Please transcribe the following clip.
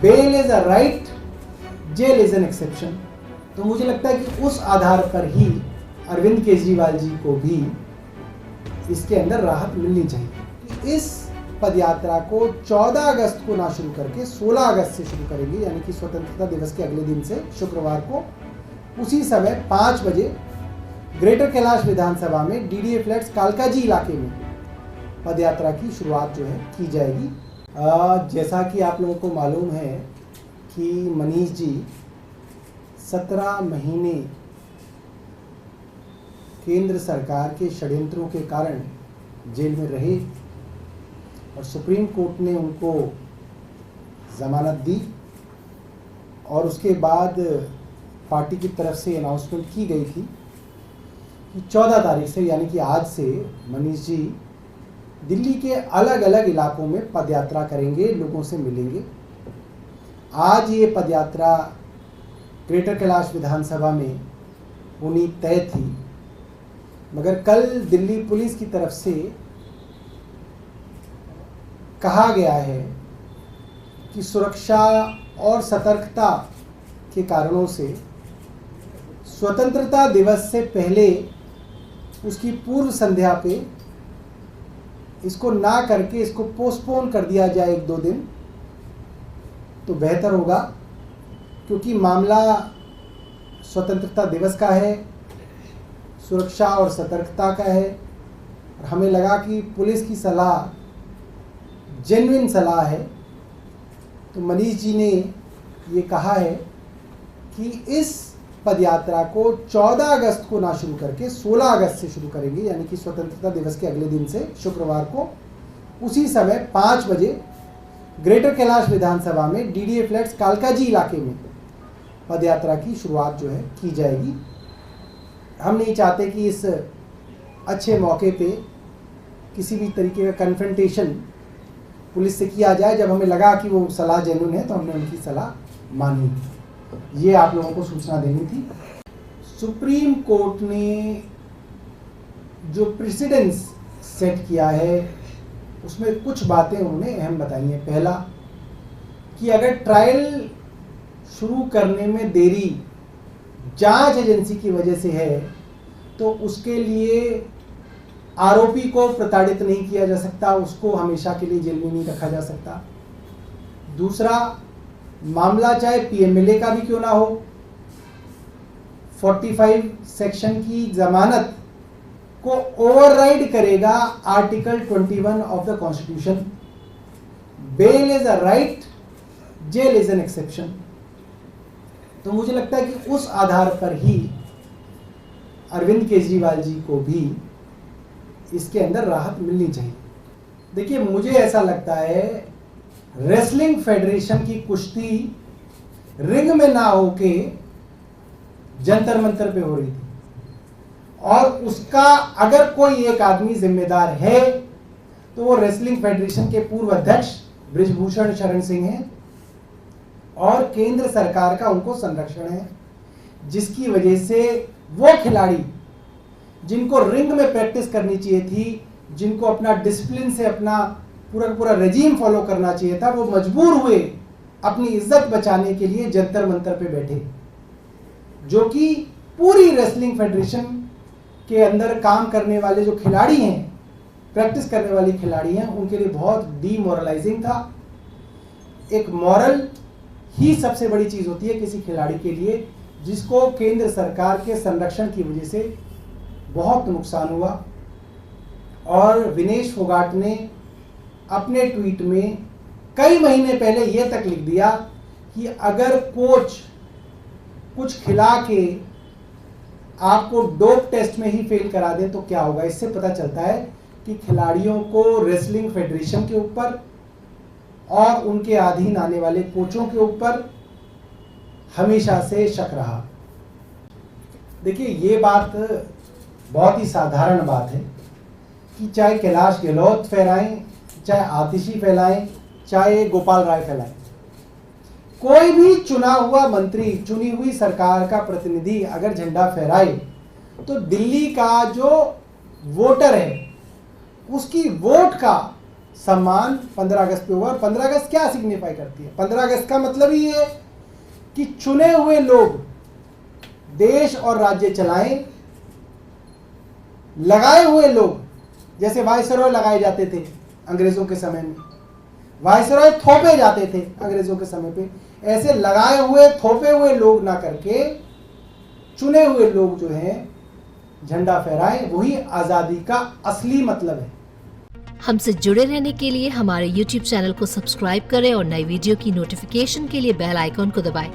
Bell is a right, jail is an exception. तो मुझे लगता है कि उस आधार पर ही अरविंद केजरीवाल जी को भी इसके अंदर राहत मिलनी चाहिए कि इस पदयात्रा को 14 अगस्त को ना शुरू करके 16 अगस्त से शुरू करेंगे, यानी कि स्वतंत्रता दिवस के अगले दिन से शुक्रवार को उसी समय 5 बजे ग्रेटर कैलाश विधानसभा में डीडीए फ्लैट्स कालकाजी इलाके में पदयात्रा की शुरुआत जो है की जाएगी। जैसा कि आप लोगों को मालूम है कि मनीष जी 17 महीने केंद्र सरकार के षड्यंत्रों के कारण जेल में रहे और सुप्रीम कोर्ट ने उनको जमानत दी और उसके बाद पार्टी की तरफ से अनाउंसमेंट की गई थी कि 14 तारीख से, यानी कि आज से, मनीष जी दिल्ली के अलग अलग इलाकों में पदयात्रा करेंगे, लोगों से मिलेंगे। आज ये पदयात्रा ग्रेटर कैलाश विधानसभा में होनी तय थी, मगर कल दिल्ली पुलिस की तरफ से कहा गया है कि सुरक्षा और सतर्कता के कारणों से स्वतंत्रता दिवस से पहले उसकी पूर्व संध्या पे इसको ना करके इसको पोस्टपोन कर दिया जाए 1-2 दिन, तो बेहतर होगा, क्योंकि मामला स्वतंत्रता दिवस का है, सुरक्षा और सतर्कता का है। और हमें लगा कि पुलिस की सलाह जेन्युइन सलाह है, तो मनीष जी ने ये कहा है कि इस पदयात्रा को 14 अगस्त को ना शुरू करके 16 अगस्त से शुरू करेंगे, यानी कि स्वतंत्रता दिवस के अगले दिन से शुक्रवार को उसी समय 5 बजे ग्रेटर कैलाश विधानसभा में डीडीए फ्लैट्स कालकाजी इलाके में पदयात्रा की शुरुआत जो है की जाएगी। हम नहीं चाहते कि इस अच्छे मौके पे किसी भी तरीके का कन्फ्रंटेशन पुलिस से किया जाए। जब हमें लगा कि वो सलाह जेन्युइन है तो हमने उनकी सलाह मानी। ये आप लोगों को सूचना देनी थी। सुप्रीम कोर्ट ने जो प्रेसिडेंस सेट किया है उसमें कुछ बातें उन्होंने अहम बताई हैं। पहला कि अगर ट्रायल शुरू करने में देरी जांच एजेंसी की वजह से है तो उसके लिए आरोपी को प्रताड़ित नहीं किया जा सकता, उसको हमेशा के लिए जेल में नहीं रखा जा सकता। दूसरा, मामला चाहे पीएमएलए का भी क्यों ना हो, 45 सेक्शन की जमानत को ओवरराइड करेगा article 21 of the constitution. Bail is a right, jail is an exception. तो मुझे लगता है कि उस आधार पर ही अरविंद केजरीवाल जी को भी इसके अंदर राहत मिलनी चाहिए। देखिए, मुझे ऐसा लगता है रेसलिंग फेडरेशन की कुश्ती रिंग में ना होके जंतर मंतर पे हो रही थी, और उसका अगर कोई एक आदमी जिम्मेदार है तो वो रेसलिंग फेडरेशन के पूर्व अध्यक्ष बृजभूषण शरण सिंह हैं, और केंद्र सरकार का उनको संरक्षण है, जिसकी वजह से वो खिलाड़ी जिनको रिंग में प्रैक्टिस करनी चाहिए थी, जिनको अपना डिसिप्लिन से अपना पूरा रेजीम फॉलो करना चाहिए था, वो मजबूर हुए अपनी इज्जत बचाने के लिए जंतर मंतर पे बैठे, जो कि पूरी रेसलिंग फेडरेशन के अंदर काम करने वाले जो खिलाड़ी हैं, प्रैक्टिस करने वाले खिलाड़ी हैं, उनके लिए बहुत डीमोरलाइजिंग था। एक मॉरल ही सबसे बड़ी चीज होती है किसी खिलाड़ी के लिए, जिसको केंद्र सरकार के संरक्षण की वजह से बहुत नुकसान हुआ। और विनेश फोगाट ने अपने ट्वीट में कई महीने पहले यह तक लिख दिया कि अगर कोच कुछ खिला के आपको डोप टेस्ट में ही फेल करा दे तो क्या होगा। इससे पता चलता है कि खिलाड़ियों को रेसलिंग फेडरेशन के ऊपर और उनके अधीन आने वाले कोचों के ऊपर हमेशा से शक रहा। देखिए, ये बात बहुत ही साधारण बात है कि चाहे कैलाश गहलोत फहराएं, चाहे आतिशी फैलाएं, चाहे गोपाल राय फैलाएं, कोई भी चुना हुआ मंत्री, चुनी हुई सरकार का प्रतिनिधि अगर झंडा फहराए तो दिल्ली का जो वोटर है उसकी वोट का सम्मान 15 अगस्त पे हुआ। और 15 अगस्त क्या सिग्निफाई करती है? 15 अगस्त का मतलब ही है कि चुने हुए लोग देश और राज्य चलाएं, लगाए हुए लोग, जैसे वायसरॉय लगाए जाते थे अंग्रेजों के समय में, वायसरॉय थोपे जाते थे अंग्रेजों के समय पे, ऐसे लगाए हुए थोपे हुए लोग ना करके चुने हुए लोग जो हैं झंडा फहराएं, वही आजादी का असली मतलब है। हमसे जुड़े रहने के लिए हमारे YouTube चैनल को सब्सक्राइब करें और नई वीडियो की नोटिफिकेशन के लिए बेल आइकॉन को दबाएं।